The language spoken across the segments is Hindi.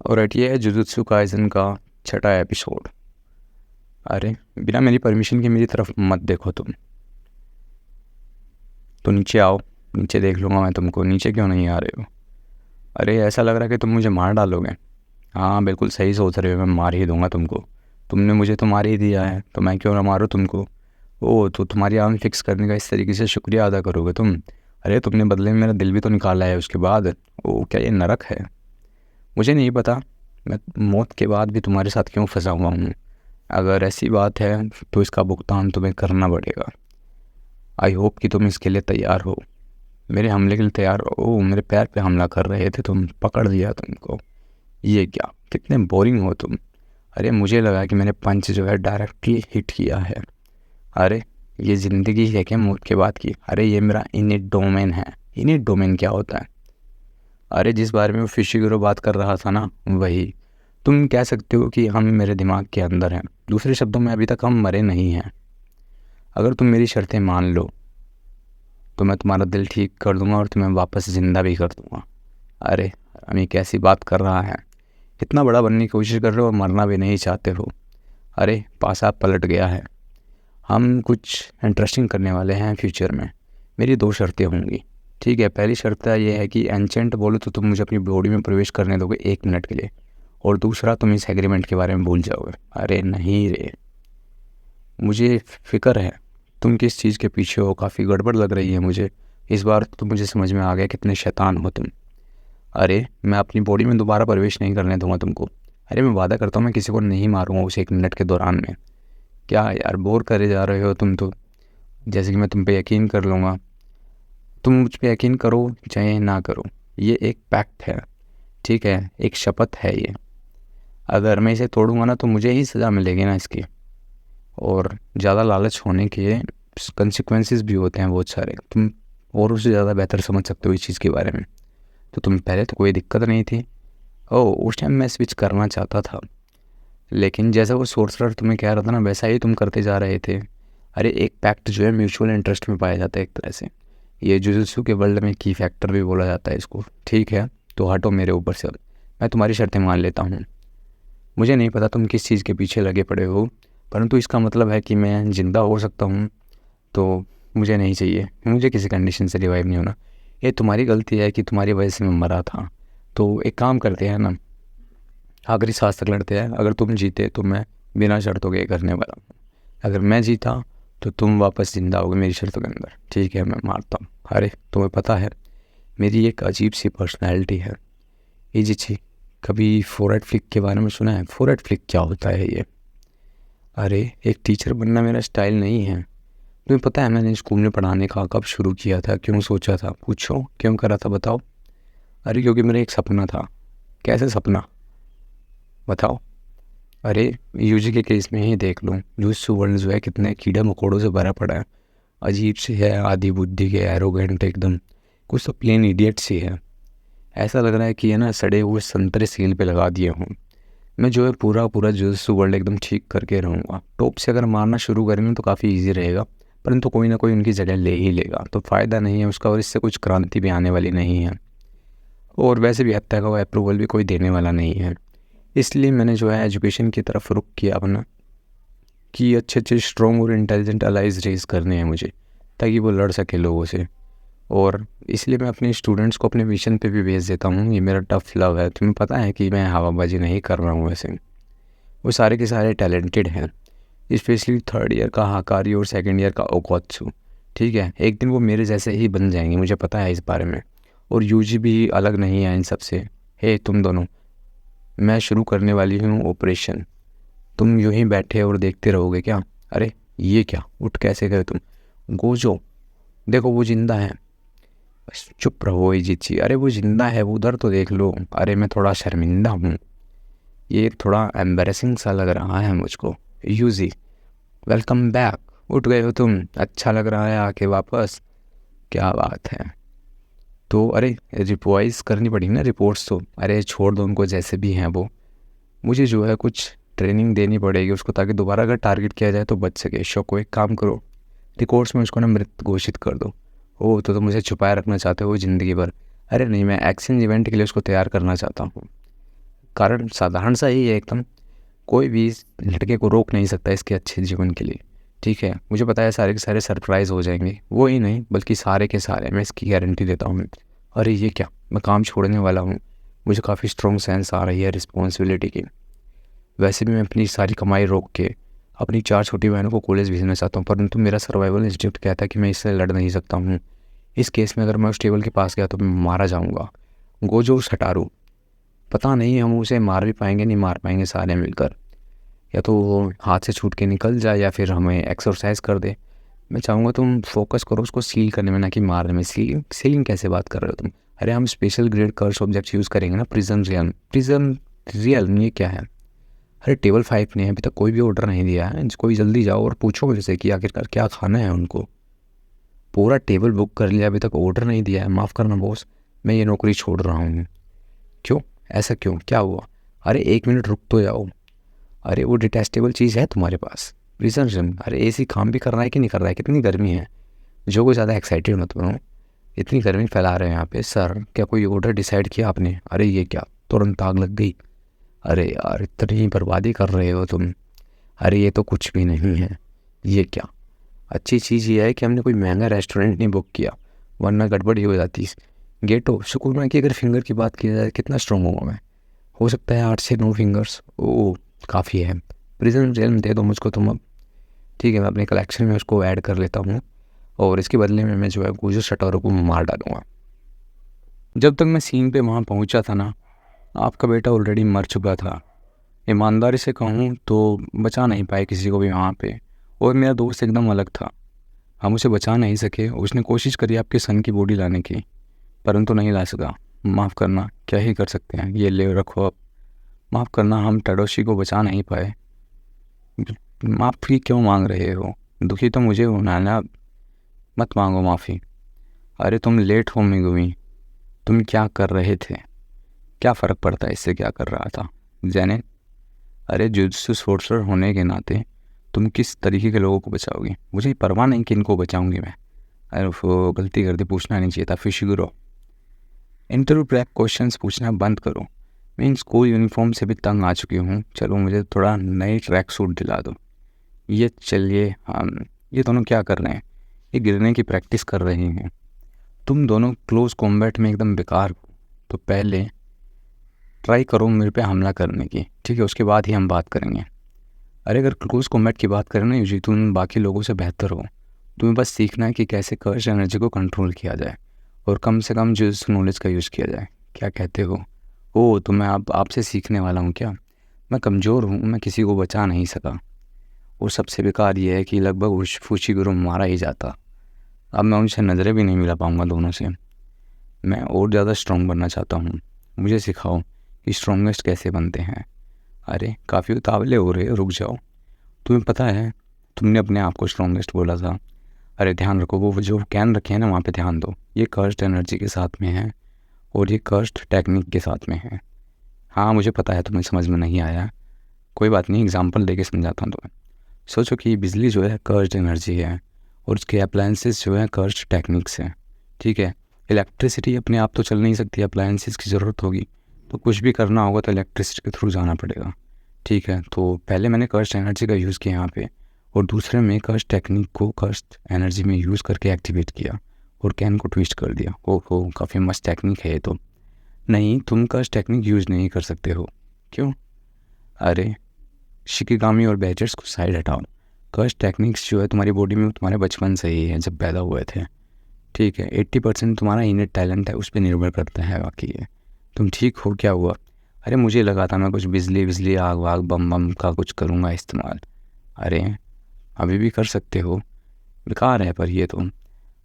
और ये है जुजुत्सु काइसन का छठा एपिसोड। अरे बिना मेरी परमिशन के मेरी तरफ मत देखो तुम। तो नीचे आओ, नीचे देख लूँगा मैं तुमको। नीचे क्यों नहीं आ रहे हो? अरे ऐसा लग रहा है कि तुम मुझे मार डालोगे। हाँ बिल्कुल सही सोच रहे हो, मैं मार ही दूंगा तुमको। तुमने मुझे तो मार ही दिया है, तो मैं क्यों ना मारूँ तुमको। ओह, तो तुम्हारी आंख फिक्स करने का इस तरीके से शुक्रिया अदा करोगे तुम। अरे तुमने बदले में मेरा दिल भी तो निकाला है उसके बाद। ओह, क्या ये नरक है? मुझे नहीं पता मैं मौत के बाद भी तुम्हारे साथ क्यों फंसा हुआ हूँ। अगर ऐसी बात है तो इसका भुगतान तुम्हें करना पड़ेगा। आई होप कि तुम इसके लिए तैयार हो। मेरे हमले के लिए तैयार हो? ओह, मेरे पैर पे हमला कर रहे थे तुम, पकड़ लिया तुमको। ये क्या, कितने बोरिंग हो तुम। अरे मुझे लगा कि मैंने पंच जो है डायरेक्टली हिट किया है। अरे ये ज़िंदगी है क्या मौत के बाद की? अरे ये मेरा इनिट डोमेन है। इनिट डोमेन क्या होता है? अरे जिस बारे में वो फिशिगुरो बात कर रहा था ना, वही। तुम कह सकते हो कि हम मेरे दिमाग के अंदर हैं। दूसरे शब्दों में अभी तक हम मरे नहीं हैं। अगर तुम मेरी शर्तें मान लो तो मैं तुम्हारा दिल ठीक कर दूंगा और तुम्हें वापस ज़िंदा भी कर दूंगा। अरे अमी कैसी बात कर रहा है। इतना बड़ा बनने की कोशिश कर रहे हो और मरना भी नहीं चाहते हो। अरे पासा पलट गया है। हम कुछ इंटरेस्टिंग करने वाले हैं फ्यूचर में। मेरी दो शर्तें होंगी। ठीक है, पहली शर्त ये है कि एंशेंट बोलो तो तुम मुझे अपनी बॉडी में प्रवेश करने दोगे 1 मिनट के लिए। और दूसरा, तुम इस एग्रीमेंट के बारे में भूल जाओगे। अरे नहीं रे, मुझे फ़िक्र है तुम किस चीज़ के पीछे हो। काफ़ी गड़बड़ लग रही है मुझे। इस बार तो मुझे समझ में आ गया कितने शैतान हो तुम। अरे मैं अपनी बॉडी में दोबारा प्रवेश नहीं करने दूंगा तुमको। अरे मैं वादा करता हूँ मैं किसी को नहीं मारूंगा उस 1 मिनट के दौरान में। क्या यार, बोर करे जा रहे हो तुम तो। जैसे कि मैं तुम पे यकीन कर लूँगा। तुम मुझ पे यकीन करो चाहे ना करो, ये एक पैक्ट है। ठीक है, एक शपथ है ये। अगर मैं इसे तोड़ूंगा ना तो मुझे ही सज़ा मिलेगी ना इसकी। और ज़्यादा लालच होने के कंसिक्वेंसेस भी होते हैं बहुत सारे। तुम और उससे ज़्यादा बेहतर समझ सकते हो इस चीज़ के बारे में। तो तुम पहले तो कोई दिक्कत नहीं थी। ओह, उस टाइम मैं स्विच करना चाहता था, लेकिन जैसा वो सोर्सरर तुम्हें कह रहा था ना वैसा ही तुम करते जा रहे थे। अरे एक पैक्ट जो है म्यूचुअल इंटरेस्ट में पाया जाता है एक तरह से। ये जुजुत्सु के वर्ल्ड में की फैक्टर भी बोला जाता है इसको। ठीक है, तो हटो मेरे ऊपर से अब। मैं तुम्हारी शर्तें मान लेता हूँ। मुझे नहीं पता तुम किस चीज़ के पीछे लगे पड़े हो, परंतु इसका मतलब है कि मैं ज़िंदा हो सकता हूँ। तो मुझे नहीं चाहिए, मुझे किसी कंडीशन से रिवाइव नहीं होना। ये तुम्हारी गलती है कि तुम्हारी वजह से मैं मरा था। तो एक काम करते हैं ना, आखिरी सांस तक लड़ते हैं। अगर तुम जीते तो मैं बिना शर्तों के करने वाला हूँ। अगर मैं जीता तो तुम वापस ज़िंदा होगे मेरी शर्तों के अंदर। ठीक है, मैं मारता हूँ। अरे तुम्हें पता है मेरी एक अजीब सी पर्सनैलिटी है। इजिची, कभी फोरहेड फ्लिक के बारे में सुना है? फोरहेड फ्लिक क्या होता है ये? अरे एक टीचर बनना मेरा स्टाइल नहीं है। तुम्हें पता है मैंने स्कूल में पढ़ाने का कब शुरू किया था, क्यों सोचा था? पूछो क्यों करा था, बताओ। अरे क्योंकि मेरा एक सपना था। कैसे सपना, बताओ। अरे यूजी के केस में ही देख लो, जुत्सु वर्ल्ड जो है कितने कीड़े मकोड़ों से भरा पड़ा है। अजीब सी है, आधी बुद्धि के, एरोगेंट एकदम। कुछ तो प्लेन इडियट सी है। ऐसा लग रहा है कि ये ना सड़े हुए संतरे सील पे लगा दिए हों। मैं जो है पूरा पूरा जुत्सु वर्ल्ड एकदम ठीक करके रहूँगा। टॉप से अगर मारना शुरू करेंगे तो काफ़ी ईजी रहेगा, परंतु कोई ना कोई उनकी जगह ले ही लेगा, तो फ़ायदा नहीं है उसका। और इससे कुछ क्रांति भी आने वाली नहीं है। और वैसे भी हत्या का अप्रूवल भी कोई देने वाला नहीं है। इसलिए मैंने जो है एजुकेशन की तरफ रुख किया अपना, कि अच्छे अच्छे स्ट्रॉन्ग और इंटेलिजेंट अलाइज रेज करने हैं मुझे, ताकि वो लड़ सके लोगों से। और इसलिए मैं अपने स्टूडेंट्स को अपने मिशन पे भी भेज देता हूँ। ये मेरा टफ लव है। तुम्हें पता है कि मैं हवाबाजी नहीं कर रहा हूँ वैसे। वो सारे के सारे टैलेंटेड हैं, स्पेशली थर्ड ईयर का हाकारी और सेकंड ईयर का ओकोत्सु। ठीक है, एक दिन वो मेरे जैसे ही बन जाएंगे, मुझे पता है इस बारे में। और यूजी भी अलग नहीं है इन सब से। हे तुम दोनों, मैं शुरू करने वाली हूँ ऑपरेशन। तुम यूं ही बैठे और देखते रहोगे क्या? अरे ये क्या, उठ कैसे गए तुम? गोजो, देखो वो जिंदा है। बस चुप रहो इजिची। अरे वो जिंदा है, वो उधर तो देख लो। अरे मैं थोड़ा शर्मिंदा हूँ, ये थोड़ा एम्बेरसिंग सा लग रहा है मुझको। यूजी, वेलकम बैक। उठ गए हो तुम, अच्छा लग रहा है आके वापस। क्या बात है। तो अरे रिवाइज करनी पड़ी ना रिपोर्ट्स तो। अरे छोड़ दो उनको, जैसे भी हैं वो। मुझे जो है कुछ ट्रेनिंग देनी पड़ेगी उसको, ताकि दोबारा अगर टारगेट किया जाए तो बच सके। शो को एक काम करो, रिकॉर्ड्स में उसको ना मृत घोषित कर दो। ओह, तो मुझे छुपाए रखना चाहते हो ज़िंदगी भर? अरे नहीं, मैं एक्शन इवेंट के लिए उसको तैयार करना चाहता हूँ। कारण साधारण सा ही है एकदम, कोई भी इस लड़के को रोक नहीं सकता इसके अच्छे जीवन के लिए। ठीक है, मुझे पता है सारे के सारे सरप्राइज़ हो जाएंगे, वो ही नहीं बल्कि सारे के सारे, मैं इसकी गारंटी देता हूँ। अरे ये क्या, मैं काम छोड़ने वाला हूँ, मुझे काफ़ी स्ट्रॉन्ग सेंस आ रही है रिस्पॉन्सिबिलिटी की। वैसे भी मैं अपनी सारी कमाई रोक के अपनी 4 छोटी बहनों को कॉलेज भेजना चाहता हूँ, परंतु मेरा सर्वाइवल इंस्टिंक्ट कहता है कि मैं इससे लड़ नहीं सकता हूँ। इस केस में अगर मैं उस टेबल के पास गया तो मैं मारा जाऊँगा। गोजो सटारू, पता नहीं हम उसे मार भी पाएंगे नहीं मार पाएंगे सारे मिलकर, या तो वो हाथ से छूट के निकल जाए या फिर हमें एक्सरसाइज कर दे। मैं चाहूँगा तुम फोकस करो उसको सील करने में, ना कि मारने में। सीलिंग सीलिंग कैसे बात कर रहे हो तुम? अरे हम स्पेशल ग्रेड कर्स ऑब्जेक्ट्स यूज़ करेंगे ना, प्रिजन रियल ये क्या है? अरे टेबल 5 ने अभी तक कोई भी ऑर्डर नहीं दिया है, कोई जल्दी जाओ और पूछो मेरे से कि आखिरकार क्या खाना है उनको। पूरा टेबल बुक कर लिया, अभी तक ऑर्डर नहीं दिया है। माफ़ करना बॉस, मैं ये नौकरी छोड़ रहा हूँ। क्यों? ऐसा क्यों, क्या हुआ? अरे 1 मिनट रुक तो जाओ। अरे वो डिटेस्टेबल चीज़ है तुम्हारे पास, प्रिजन। अरे एसी काम भी कर रहा है कि नहीं कर रहा है? कितनी गर्मी है? जो कोई ज़्यादा एक्साइटेड मत बनो, इतनी गर्मी फैला रहे हैं यहाँ पे। सर क्या कोई ऑर्डर डिसाइड किया आपने? अरे ये क्या, तुरंत आग लग गई? अरे यार इतनी बर्बादी कर रहे हो तुम। अरे ये तो कुछ भी नहीं है। ये क्या, अच्छी चीज़ ये है कि हमने कोई महंगा रेस्टोरेंट नहीं बुक किया, वरना गड़बड़ी हो जाती। गेटो शुक्र है कि अगर फिंगर की बात की जाए कितना स्ट्रॉन्ग हूँ मैं, हो सकता है 8 से 9 फिंगर्स, ओ काफ़ी है। प्रिजन रियल दे दो मुझको तुम अब। ठीक है, मैं अपने कलेक्शन में उसको ऐड कर लेता हूँ और इसके बदले में मैं जो है गोजो सटारो को मार डालूंगा। जब तक मैं सीन पे वहाँ पहुँचा था ना, आपका बेटा ऑलरेडी मर चुका था। ईमानदारी से कहूँ तो बचा नहीं पाए किसी को भी वहाँ पे, और मेरा दोस्त एकदम अलग था। हम उसे बचा नहीं सके। उसने कोशिश करी आपके सन की बॉडी लाने की, परंतु नहीं ला सका। माफ़ करना, क्या ही कर सकते हैं, ये ले रखो अब। माफ़ करना, हम टडोशी को बचा नहीं पाए। माफ़ी क्यों मांग रहे हो? दुखी तो मुझे होना है ना, मत मांगो माफ़ी। अरे तुम लेट हो मिगुमी, तुम क्या कर रहे थे? क्या फ़र्क पड़ता है इससे क्या कर रहा था जैने? अरे जुजुत्सु सोर्सर होने के नाते तुम किस तरीके के लोगों को बचाओगी? मुझे परवाह नहीं कि इनको बचाऊंगी मैं। अरे वो गलती कर दी, पूछना नहीं चाहिए था। फिशिगुरो, इंटरव्यू प्रैक क्वेश्चंस पूछना बंद करो। मैं इन स्कूल यूनिफॉर्म से भी तंग आ चुकी हूँ। चलो मुझे थोड़ा नई ट्रैक सूट दिला दो। ये चलिए, हम ये दोनों क्या कर रहे हैं? ये गिरने की प्रैक्टिस कर रहे हैं। तुम दोनों क्लोज कॉम्बैट में एकदम बेकार हो, तो पहले ट्राई करो मेरे पे हमला करने की, ठीक है? उसके बाद ही हम बात करेंगे। अरे अगर क्लोज कॉम्बैट की बात करें ना यूजी, तुम बाकी लोगों से बेहतर हो। तुम्हें बस सीखना है कि कैसे कर्श एनर्जी को कंट्रोल किया जाए और कम से कम जो नॉलेज का यूज़ किया जाए। क्या कहते हो? ओह, तो मैं आपसे सीखने वाला हूँ क्या? मैं कमज़ोर हूँ, मैं किसी को बचा नहीं सका। और सबसे बेकार ये है कि लगभग फुशिगुरु मारा ही जाता। अब मैं उनसे नज़रें भी नहीं मिला पाऊँगा दोनों से। मैं और ज़्यादा स्ट्रॉन्ग बनना चाहता हूँ। मुझे सिखाओ कि स्ट्रॉन्गेस्ट कैसे बनते हैं। अरे काफ़ी उतावले हो रहे हो, रुक जाओ। तुम्हें पता है तुमने अपने आप को स्ट्रॉन्गेस्ट बोला था। अरे ध्यान रखो, वो जो कैन रखे हैं ना वहाँ पे ध्यान दो। ये कर्स्ट एनर्जी के साथ में है और ये कर्स्ट टेक्निक के साथ में है। हाँ मुझे पता है तुम्हें समझ में नहीं आया, कोई बात नहीं, एग्जांपल देके समझाता हूँ तुम्हें। सोचो कि बिजली जो है कर्स्ट एनर्जी है और उसके अप्लायंसेस जो है कर्स्ट टेक्निक्स हैं। ठीक है, इलेक्ट्रिसिटी अपने आप तो चल नहीं सकती, अप्लायंसेस की ज़रूरत होगी, तो कुछ भी करना होगा तो इलेक्ट्रिसिटी के थ्रू जाना पड़ेगा। ठीक है, तो पहले मैंने कर्स्ट एनर्जी का यूज़ किया यहाँ पे, और दूसरे में कर्स्ट टेक्निक को कर्स्ट एनर्जी में यूज़ करके एक्टिवेट किया और कैन को ट्विस्ट कर दिया। ओहो, काफ़ी मस्त टेक्निक है ये तो। नहीं, तुम कर्स्ट टेक्निक यूज़ नहीं कर सकते हो। क्यों? अरे शिकिगामी और बैचर्स को साइड हटाओ। कर्स्ट टेक्निक्स जो है तुम्हारी बॉडी में तुम्हारे बचपन से ही है, जब पैदा हुए थे। ठीक है, 80% तुम्हारा इनेट टैलेंट है, उस पर निर्भर करता है बाकी ये। तुम ठीक हो, क्या हुआ? अरे मुझे लगा था मैं कुछ बिजली आग वाग बम बम का कुछ करूँगा इस्तेमाल। अरे अभी भी कर सकते हो, बेकार है पर ये तो।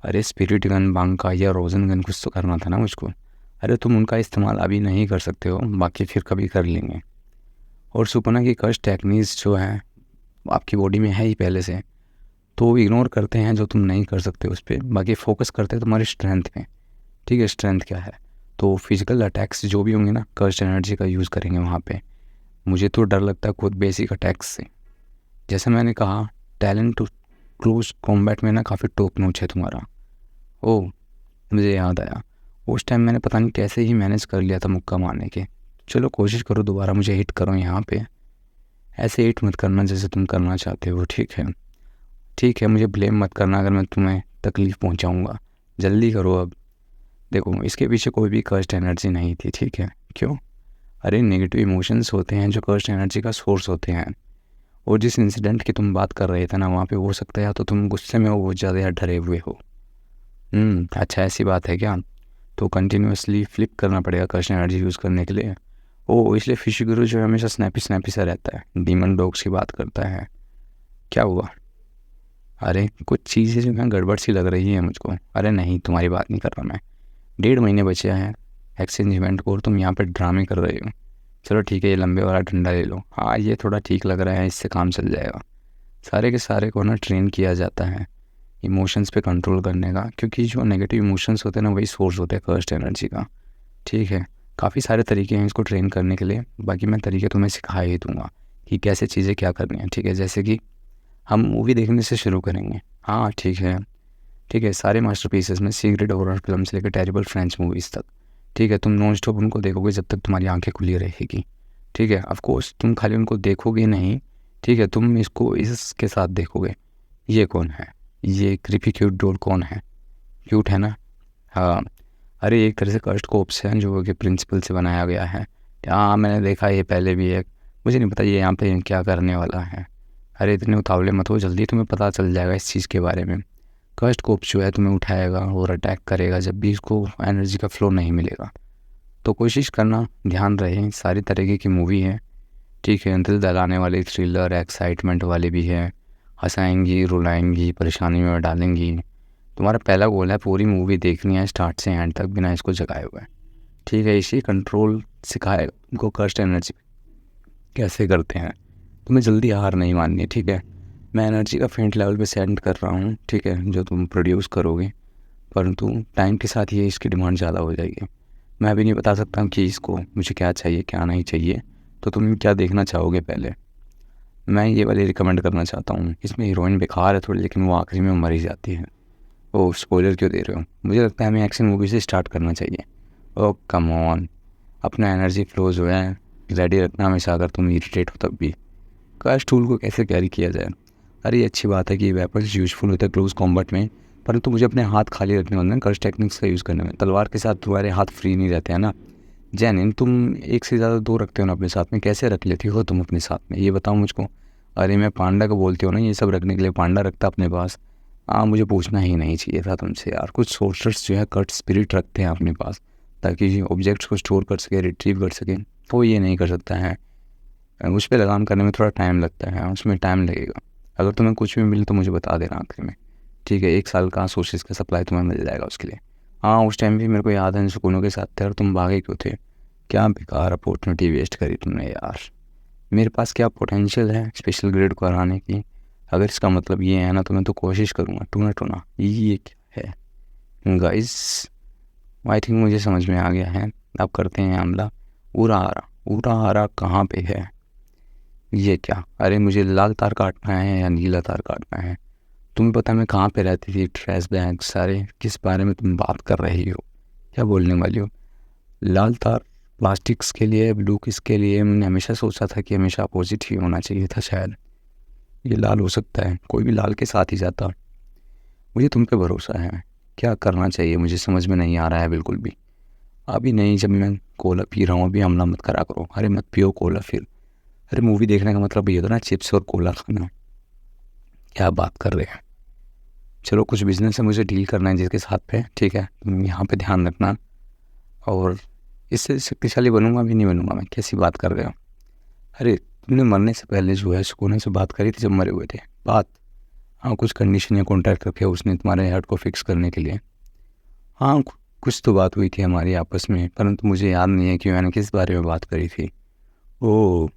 अरे स्पिरिट गन, बांका या रोजन गन कुछ तो करना था ना मुझको। अरे तुम उनका इस्तेमाल अभी नहीं कर सकते हो, बाकी फिर कभी कर लेंगे। और सुपना की कर्स्ट टेक्निक्स जो है आपकी बॉडी में है ही पहले से, तो इग्नोर करते हैं जो तुम नहीं कर सकते उस पर, बाकी फोकस करते हैं तुम्हारी स्ट्रेंथ पे। ठीक है, स्ट्रेंथ क्या है? तो फिजिकल अटैक्स जो भी होंगे ना, कर्स्ट एनर्जी का यूज़ करेंगे वहाँ पे। मुझे तो डर लगता है खुद बेसिक अटैक्स से। जैसे मैंने कहा, टैलेंट टू क्लोज कॉम्बैट में ना काफ़ी टॉप नॉच है तुम्हारा। ओह, मुझे याद आया, उस टाइम मैंने पता नहीं कैसे ही मैनेज कर लिया था मुक्का मारने के। चलो कोशिश करो दोबारा मुझे हिट करो यहाँ पे। ऐसे हिट मत करना जैसे तुम करना चाहते हो, ठीक है? ठीक है, मुझे ब्लेम मत करना अगर मैं तुम्हें तकलीफ़ पहुँचाऊँगा। जल्दी करो अब। देखो इसके पीछे कोई भी कर्स्ट एनर्जी नहीं थी, ठीक है? क्यों? अरे नेगेटिव इमोशंस होते हैं जो कर्स्ट एनर्जी का सोर्स होते हैं। और जिस इंसिडेंट की तुम बात कर रहे थे ना, वहाँ पे हो सकता है या तो तुम गुस्से में हो बहुत ज़्यादा या डरे हुए हो। अच्छा ऐसी बात है क्या? तो कंटिन्यूअसली फ्लिप करना पड़ेगा कर्स्ट एनर्जी यूज़ करने के लिए। ओह, इसलिए फिश गुरु जो है हमेशा स्नैपी स्नैपी सा रहता है, डीमन डॉग्स की बात करता है। क्या हुआ? अरे कुछ चीज़ें जो हैं गड़बड़ सी लग रही है मुझको। अरे नहीं, तुम्हारी बात नहीं कर रहा मैं। 1.5 महीने बचे हैं एक्सचेंज इवेंट को और तुम यहाँ पे ड्रामे कर रहे हो। चलो ठीक है, ये लंबे वाला डंडा ले लो। हाँ ये थोड़ा ठीक लग रहा है, इससे काम चल जाएगा। सारे के सारे को ना ट्रेन किया जाता है इमोशंस पे कंट्रोल करने का, क्योंकि जो नेगेटिव इमोशंस होते हैं ना वही सोर्स होते हैं कर्स्ट एनर्जी का, ठीक है? काफ़ी सारे तरीके हैं इसको ट्रेन करने के लिए, बाकी मैं तरीके तुम्हें सिखा ही दूंगा कि कैसे चीज़ें क्या करनी है, ठीक है? जैसे कि हम मूवी देखने से शुरू करेंगे। हाँ ठीक है, ठीक है। सारे मास्टरपीसेस में सीक्रेट हॉरर फिल्म से लेकर टेरिबल फ्रेंच मूवीज़ तक, ठीक है? तुम नॉन स्टॉप उनको देखोगे जब तक तुम्हारी आंखें खुली रहेगी, ठीक है? ऑफ कोर्स तुम खाली उनको देखोगे नहीं, ठीक है? तुम इसको इसके साथ देखोगे। ये कौन है? ये क्रीपी क्यूट डॉल कौन है? क्यूट है ना? हाँ। अरे एक तरह से कर्स्ट कोप्स है जो कि प्रिंसिपल से बनाया गया है। हाँ मैंने देखा ये पहले भी है। मुझे नहीं पता ये यहाँ पे क्या करने वाला है। अरे इतने उतावले मत हो, जल्दी तुम्हें पता चल जाएगा इस चीज़ के बारे में। कर्स्ट कोप्स जो है तुम्हें उठाएगा और अटैक करेगा जब भी इसको एनर्जी का फ्लो नहीं मिलेगा। तो कोशिश करना, ध्यान रहे सारी तरीके की मूवी है, ठीक है? दिल दहलाने वाली, थ्रिलर, एक्साइटमेंट वाली भी है, हंसाएंगी, रुलाएंगी, परेशानी में डालेंगी। तुम्हारा पहला गोल है पूरी मूवी देखनी है स्टार्ट से एंड तक बिना इसको जगाए हुए, ठीक है? इसी कंट्रोल सिखाएगा उनको कर्स्ट एनर्जी कैसे करते हैं। तुम्हें जल्दी हार नहीं माननी है, ठीक है? मैं एनर्जी का फेंट लेवल पे सेंड कर रहा हूँ, ठीक है, जो तुम प्रोड्यूस करोगे, परंतु टाइम के साथ ये इसकी डिमांड ज़्यादा हो जाएगी। मैं भी नहीं बता सकता कि इसको मुझे क्या चाहिए क्या नहीं चाहिए। तो तुम क्या देखना चाहोगे पहले? मैं ये वाली रिकमेंड करना चाहता हूँ। इसमें हीरोइन बेकार है थोड़ी, लेकिन वो आखिरी में मर ही जाती है। ओह स्पॉइलर क्यों दे रहे हो? मुझे लगता है हमें एक्शन मूवी से स्टार्ट करना चाहिए। ओह कम ऑन, अपना एनर्जी फ्लो जो है रेडी रखना हमेशा, अगर तुम इरिटेट हो तब भी। कास्ट टूल को कैसे कैरी किया जाए? अरे ये अच्छी बात है कि वेपन्स यूजफुल होते हैं क्लोज कॉम्बैट में, परंतु मुझे अपने हाथ खाली रखने होते हैं कर्स्ट टेक्निक्स का यूज़ करने में। तलवार के साथ तुम्हारे हाथ फ्री नहीं रहते हैं ना। जैनिन तुम एक से ज़्यादा दो रखते हो ना अपने साथ में, कैसे रख लेती हो तुम अपने साथ में, ये बताओ मुझको। अरे मैं पांडा को बोलती हूँ ना ये सब रखने के लिए, पांडा रखता अपने पास। हाँ मुझे पूछना ही नहीं चाहिए था तुमसे यार। कुछ सोर्सर्स जो है कट स्पिरिट रखते हैं अपने पास ताकि ऑब्जेक्ट्स को स्टोर कर सके, रिट्रीव कर सके, तो ये नहीं कर सकता है। उस पर लगाम करने में थोड़ा टाइम लगता है, उसमें टाइम लगेगा। अगर तुम्हें कुछ भी मिले तो मुझे बता देना आखिर में, ठीक है? 1 साल का सोर्सेज का सप्लाई तुम्हें मिल जाएगा उसके लिए। हाँ उस टाइम भी मेरे को याद है सुकूनों के साथ थे और तुम भागे क्यों थे? क्या बेकार अपॉर्चुनिटी वेस्ट करी तुमने यार। मेरे पास क्या पोटेंशियल है स्पेशल ग्रेड को हराने की। अगर इसका मतलब ये है ना तो मैं तो कोशिश करूँगा। टूना टूना ये क्या है गाइस? आई थिंक मुझे समझ में आ गया है। अब करते हैं हमला। उरा आरा कहाँ पे है? ये क्या? अरे मुझे लाल तार काटना है या नीला तार काटना है? तुम्हें पता है मैं कहाँ पे रहती थी? ट्रैश बैग सारे, किस बारे में तुम बात कर रही हो? क्या बोलने वाली हो? लाल तार प्लास्टिक्स के लिए, ब्लू किसके लिए? मैंने हमेशा सोचा था कि हमेशा अपोजिट ही होना चाहिए था शायद। ये लाल हो सकता है, कोई भी लाल के साथ ही जाता। मुझे तुम पे भरोसा है। क्या करना चाहिए मुझे समझ में नहीं आ रहा है बिल्कुल भी। अभी नहीं, जब मैं कोला पी रहा हूँ अभी हमला मत करा करो। अरे मत पियो कोला फिर। अरे मूवी देखने का मतलब ये होता ना चिप्स और कोला खाना। क्या बात कर रहे हैं? चलो कुछ बिजनेस है मुझे डील करना है जिसके साथ पे, ठीक है? तुम यहाँ पे ध्यान रखना। और इससे शक्तिशाली बनूंगा भी नहीं बनूंगा मैं, कैसी बात कर रहे हो? अरे तुमने मरने से पहले जो है सुकून से बात करी थी जब मरे हुए थे बात। हाँ कुछ कंडीशन या कॉन्ट्रैक्ट रखे उसने तुम्हारे हार्ट को फिक्स करने के लिए। हाँ कुछ तो बात हुई थी हमारी आपस में, परंतु मुझे याद नहीं है कि मैंने किस बारे में बात करी थी। ओह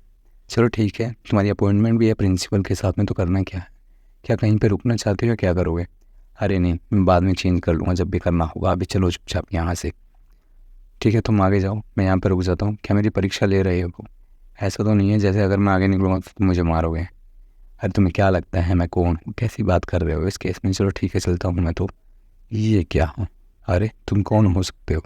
चलो ठीक है, तुम्हारी अपॉइंटमेंट भी है प्रिंसिपल के साथ में, तो करना क्या है? क्या कहीं पे रुकना चाहते हो या क्या करोगे? अरे नहीं, मैं बाद में चेंज कर लूँगा जब भी करना होगा। अभी चलो चुपचाप यहाँ से, ठीक है? तुम आगे जाओ, मैं यहाँ पर रुक जाता हूँ। क्या मेरी परीक्षा ले रहे हो? ऐसा तो नहीं है जैसे अगर मैं आगे निकलूँगा तो तुम मुझे मारोगे? अरे तुम्हें क्या लगता है मैं कौन हूँ? कैसी बात कर रहे हो इस केस में? चलो ठीक है चलता हूँ मैं तो। ये क्या हूँ? अरे तुम कौन हो सकते हो?